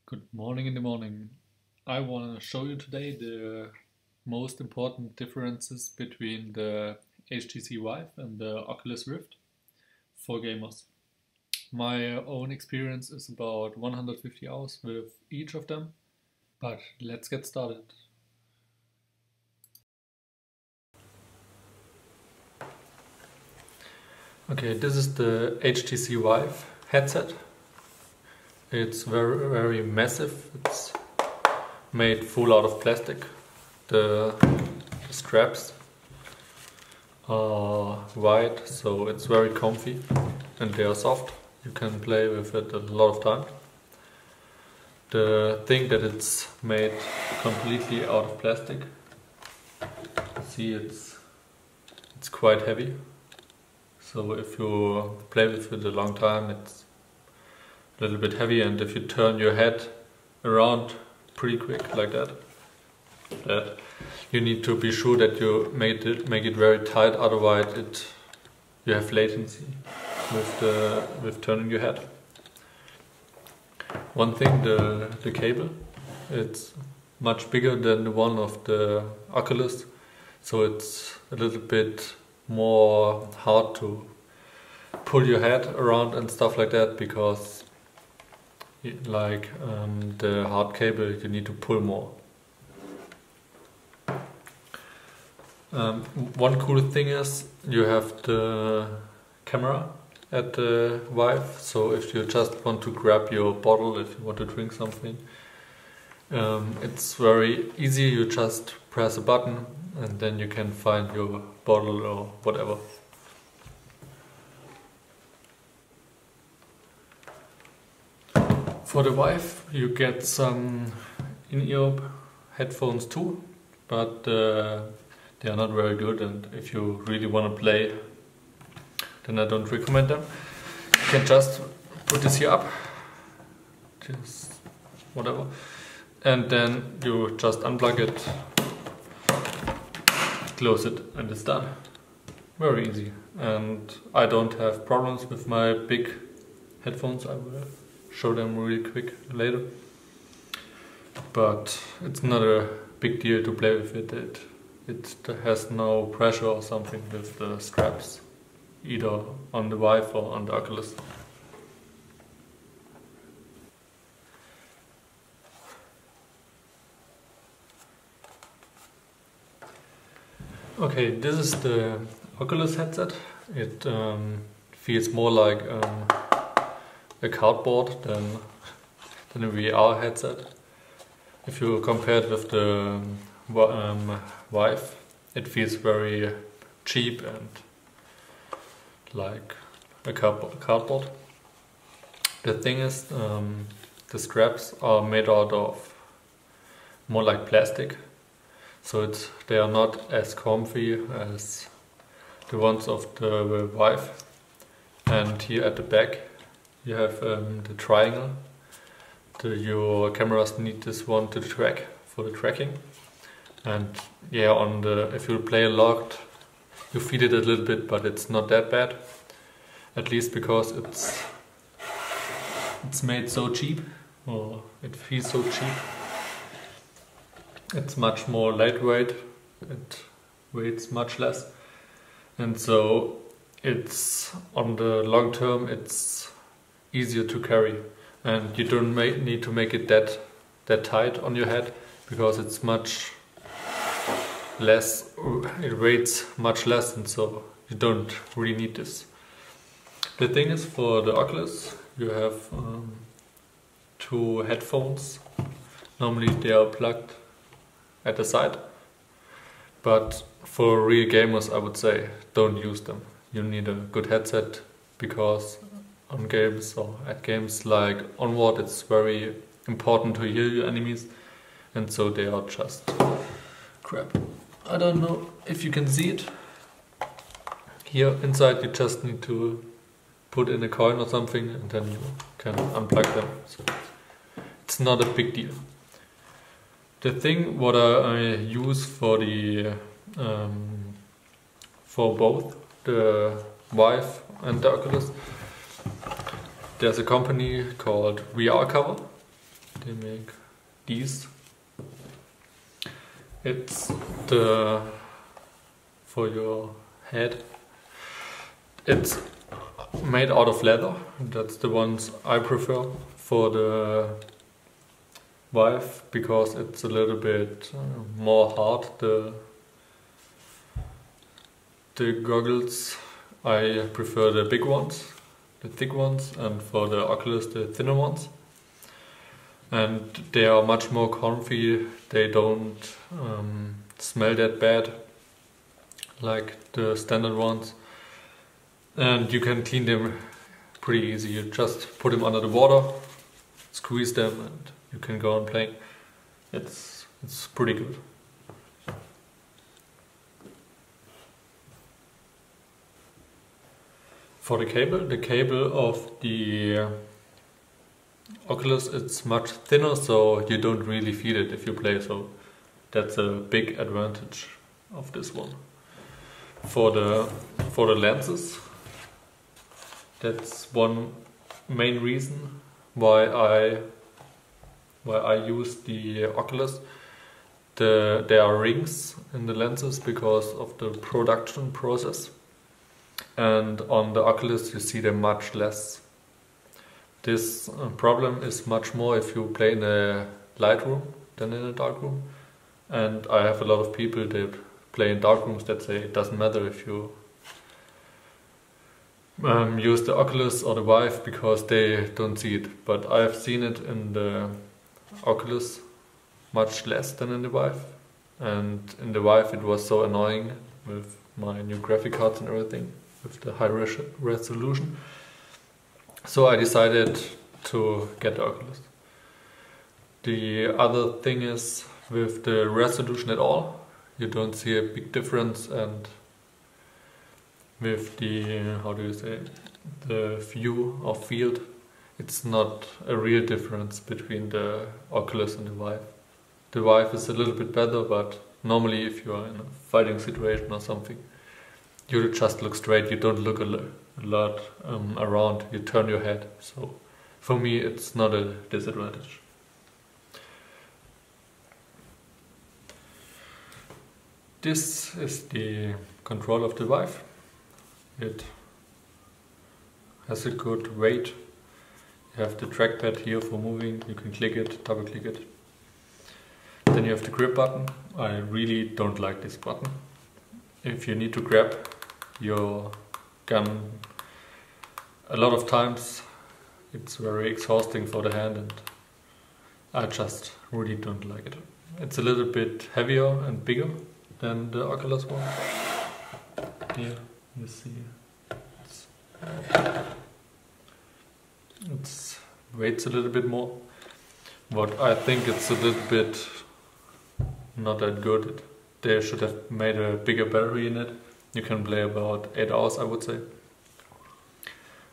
Good morning in the morning. I want to show you today the most important differences between the HTC Vive and the Oculus Rift for gamers. My own experience is about 150 hours with each of them, but let's get started. Okay, this is the HTC Vive headset. It's very massive. It's made full out of plastic. The straps are white, so it's very comfy and they are soft. You can play with it a lot of time. The thing that it's made completely out of plastic. See, it's quite heavy. So if you play with it a long time, it's a little bit heavy, and if you turn your head around pretty quick like that, you need to be sure that you make it very tight, otherwise you have latency with turning your head. One thing, the cable, it's much bigger than the one of the Oculus, so it's a little bit more hard to pull your head around and stuff like that, because the hard cable you need to pull more. One cool thing is you have the camera at the Vive, so if you just want to grab your bottle, if you want to drink something, it's very easy. You just press a button and then you can find your bottle or whatever. For the Vive you get some in-ear headphones too, but they are not very good, and if you really want to play, then I don't recommend them. You can just put this here up, just whatever, and then you just unplug it, close it, and it's done. Very easy, and I don't have problems with my big headphones. I will show them really quick later, but it's not a big deal to play with it. It has no pressure or something with the straps, either on the Vive or on the Oculus. Okay, this is the Oculus headset. It feels more like a cardboard than a VR headset. If you compare it with the Vive, it feels very cheap and like a cardboard. The thing is, the straps are made out of more like plastic, so they are not as comfy as the ones of the Vive. And here at the back you have the triangle. Your cameras need this one to track for the tracking. And yeah, if you play a lot, you feel it a little bit, but it's not that bad. At least because it's made so cheap, or it feels so cheap. It's much more lightweight. It weighs much less, and so it's on the long term it's easier to carry, and you don't need to make it that tight on your head, because it's much less, it weighs much less, and so you don't really need this. The thing is, for the Oculus you have two headphones. Normally they are plugged at the side, but for real gamers I would say don't use them. You need a good headset, because on games or at games like Onward it's very important to hear your enemies, and so they are just crap. I don't know if you can see it. Here inside you just need to put in a coin or something, and then you can unplug them. So it's not a big deal. The thing what I use for both the Vive and the Oculus, there's a company called VR Cover, they make these. It's for your head. It's made out of leather. That's the ones I prefer for the Vive, because it's a little bit more hard. The goggles, I prefer the big ones, the thick ones, and for the Oculus the thinner ones. And they are much more comfy. They don't smell that bad like the standard ones. And you can clean them pretty easy. You just put them under the water, squeeze them, and you can go on playing. It's pretty good. For the cable of the Oculus, it's much thinner, so you don't really feel it if you play. So that's a big advantage of this one. For the lenses, that's one main reason why I use the Oculus. There are rings in the lenses because of the production process, and on the Oculus you see them much less. This problem is much more if you play in a light room than in a dark room, and I have a lot of people that play in dark rooms that say it doesn't matter if you use the Oculus or the Vive because they don't see it. But I've seen it in the Oculus much less than in the Vive, and in the Vive it was so annoying with my new graphic cards and everything with the high resolution. So I decided to get the Oculus. The other thing is, with the resolution at all, you don't see a big difference, and with the, how do you say, the view of field, it's not a real difference between the Oculus and the Vive. The Vive is a little bit better, but normally if you are in a fighting situation or something, you just look straight, you don't look a lot around, you turn your head. So for me it's not a disadvantage. This is the control of the Vive. It has a good weight. You have the trackpad here for moving, you can click it, double click it. Then you have the grip button. I really don't like this button. If you need to grab your gun a lot of times, it's very exhausting for the hand, and I just really don't like it. It's a little bit heavier and bigger than the Oculus one. Here you see it's weights a little bit more. But I think it's a little bit not that good. They should have made a bigger battery in it. You can play about 8 hours, I would say.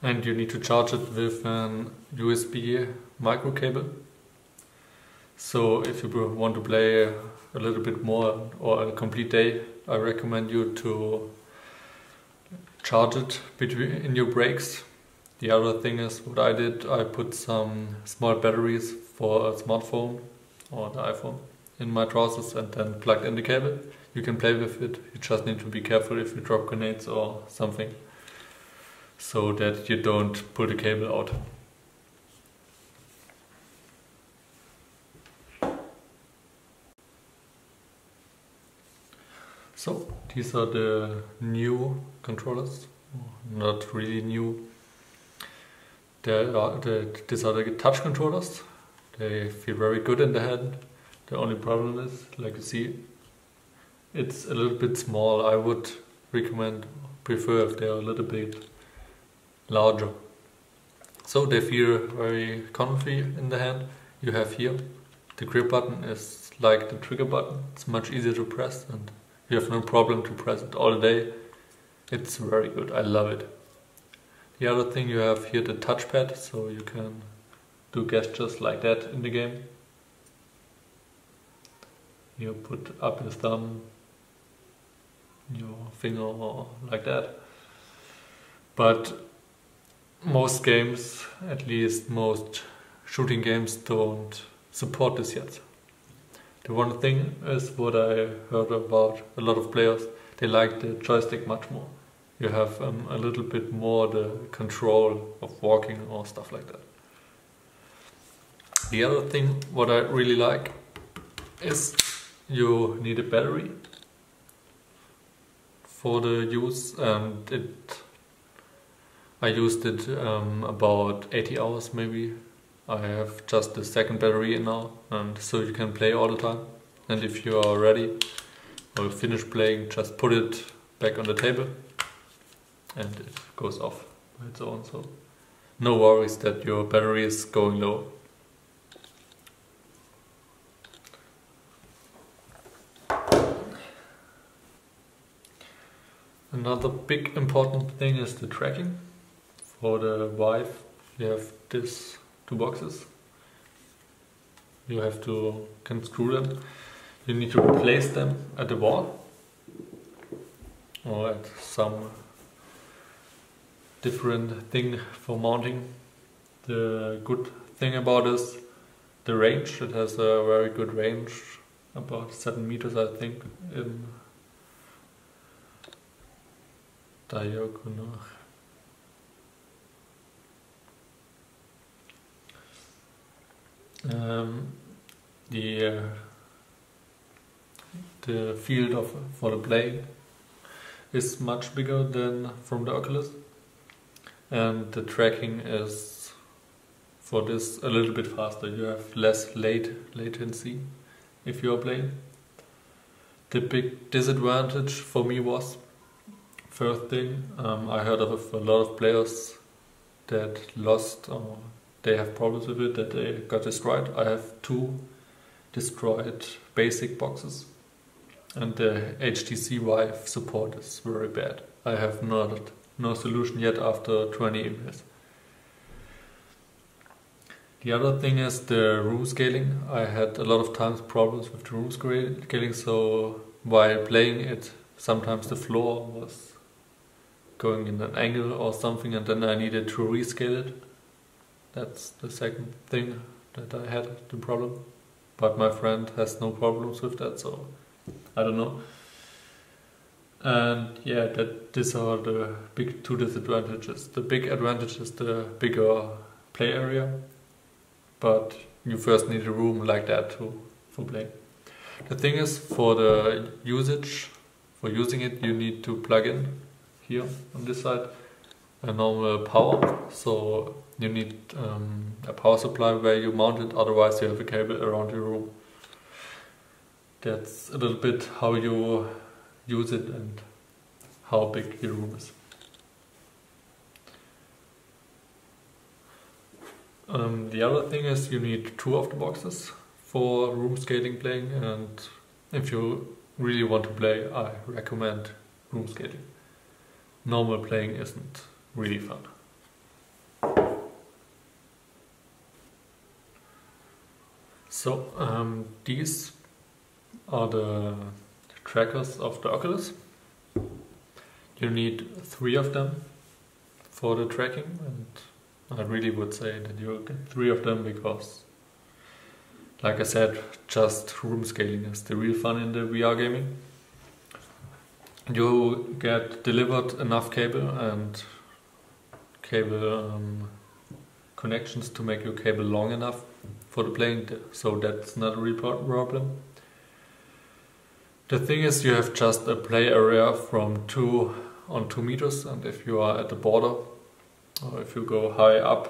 And you need to charge it with an USB micro cable. So if you want to play a little bit more or a complete day, I recommend you to charge it in your breaks. The other thing is what I did, I put some small batteries for a smartphone or the iPhone in my trousers and then plugged in the cable. You can play with it, you just need to be careful if you drop grenades or something, so that you don't pull the cable out. So these are the new controllers, not really new. These are the touch controllers. They feel very good in the hand. The only problem is, like you see, it's a little bit small. I would prefer if they are a little bit larger. So they feel very comfy in the hand. You have here, the grip button is like the trigger button. It's much easier to press and you have no problem to press it all day. It's very good, I love it. The other thing, you have here the touchpad, so you can do gestures like that in the game. You put up your thumb, your finger, or like that. But most games, at least most shooting games, don't support this yet. The one thing is what I heard about a lot of players, they like the joystick much more. You have a little bit more the control of walking or stuff like that. The other thing what I really like is you need a battery for the use, and I used it about 80 hours maybe. I have just the second battery in now, and so you can play all the time. And if you are ready or finish playing, just put it back on the table and it goes off by its own. So no worries that your battery is going low. Another big important thing is the tracking. For the Vive you have these two boxes. You can screw them. You need to place them at the wall or at some different thing for mounting. The good thing about this, the range. It has a very good range, about 7 meters I think in diagonal. The field for the play is much bigger than from the Oculus, and the tracking is for this a little bit faster. You have less latency if you are playing. The big disadvantage for me was, first thing, I heard of a lot of players that lost or they have problems with it, that they got destroyed. I have 2 destroyed basic boxes, and the HTC Vive support is very bad. I have no solution yet after 20 years. The other thing is the room scaling. I had a lot of times problems with the room scaling, so while playing it, sometimes the floor was going in an angle or something, and then I needed to rescale it. That's the second thing that I had the problem. But my friend has no problems with that, so I don't know. And yeah, these are the big 2 disadvantages. The big advantage is the bigger play area, but you first need a room like that for playing. The thing is, for the usage, for using it, you need to plug in here on this side a normal power. So you need a power supply where you mount it, otherwise you have a cable around your room. That's a little bit how you use it and how big your room is. The other thing is you need 2 of the boxes for room scaling playing, and if you really want to play, I recommend room scaling. Normal playing isn't really fun. So these are the trackers of the Oculus. You need 3 of them for the tracking, and I really would say that you get 3 of them because, like I said, just room scaling is the real fun in the VR gaming. You get delivered enough cable and cable connections to make your cable long enough for the playing, so that's not a real problem. The thing is, you have just a play area from 2 meters, and if you are at the border or if you go high up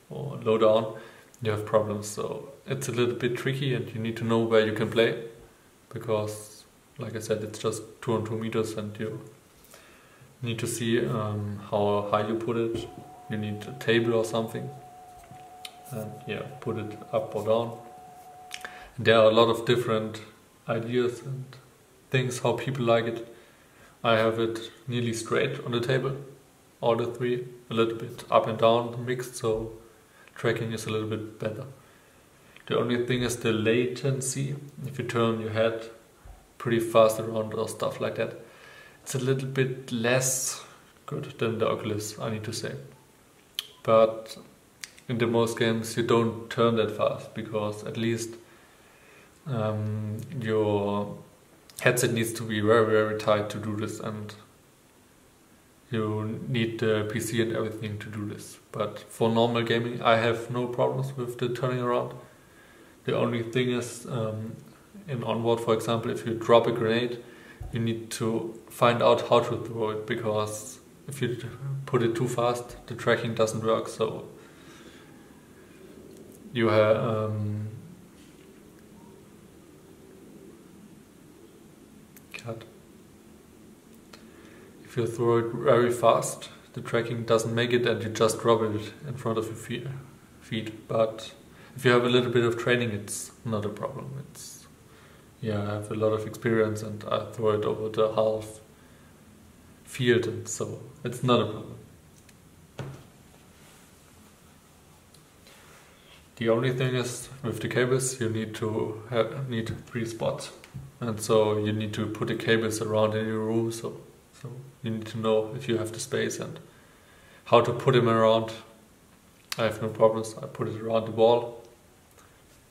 or low down, you have problems. So it's a little bit tricky, and you need to know where you can play, because like I said, it's just 2 meters, and you need to see how high you put it. You need a table or something, and yeah, put it up or down. There are a lot of different ideas and things how people like it. I have it nearly straight on the table, all the 3, a little bit up and down mixed, so tracking is a little bit better. The only thing is the latency. If you turn your head pretty fast around or stuff like that, it's a little bit less good than the Oculus, I need to say. But in the most games you don't turn that fast, because at least your headset needs to be very, very tight to do this, and you need the PC and everything to do this. But for normal gaming, I have no problems with the turning around. The only thing is, in Onward, for example, if you drop a grenade, you need to find out how to throw it, because if you put it too fast, the tracking doesn't work. So you have if you throw it very fast, the tracking doesn't make it, and you just drop it in front of your feet. But if you have a little bit of training, it's not a problem. I have a lot of experience, and I throw it over the half field, and so it's not a problem. The only thing is, with the cables, you need 3 spots, and so you need to put the cables around in your room. So you need to know if you have the space and how to put them around. I have no problems. I put it around the wall,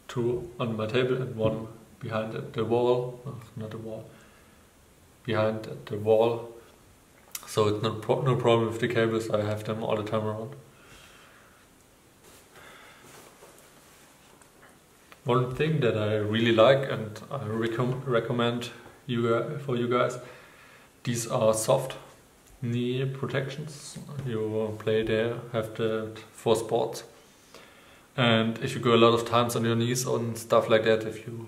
2 on my table and 1 behind the wall. Not the wall. Behind the wall. So it's no problem with the cables. I have them all the time around. One thing that I really like, and I recommend for you guys, these are soft knee protections. You play there, have that for sports. And if you go a lot of times on your knees and stuff like that, if you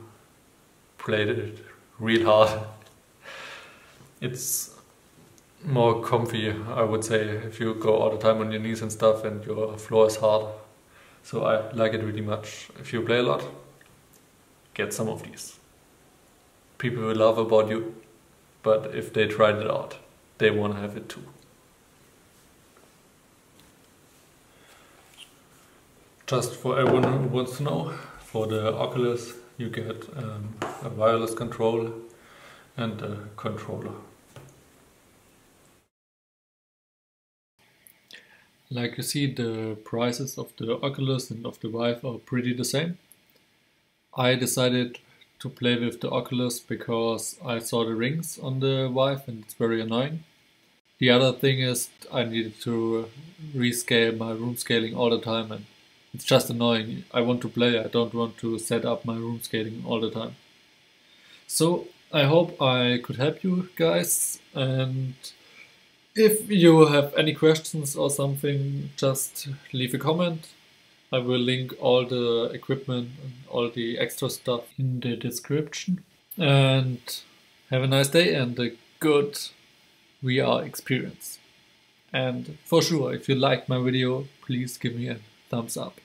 played it real hard, it's more comfy, I would say, if you go all the time on your knees and stuff and your floor is hard. So I like it really much. If you play a lot, get some of these. People will laugh about you, but if they tried it out, they want to have it too. Just for everyone who wants to know, for the Oculus you get a wireless control and a controller. Like you see, the prices of the Oculus and of the Vive are pretty the same. I decided to play with the Oculus because I saw the rings on the Vive and it's very annoying. The other thing is I needed to rescale my room scaling all the time, and it's just annoying. I want to play, I don't want to set up my room scaling all the time. So I hope I could help you guys, and if you have any questions or something, just leave a comment. I will link all the equipment and all the extra stuff in the description. And have a nice day and a good VR experience. And for sure, if you liked my video, please give me a thumbs up.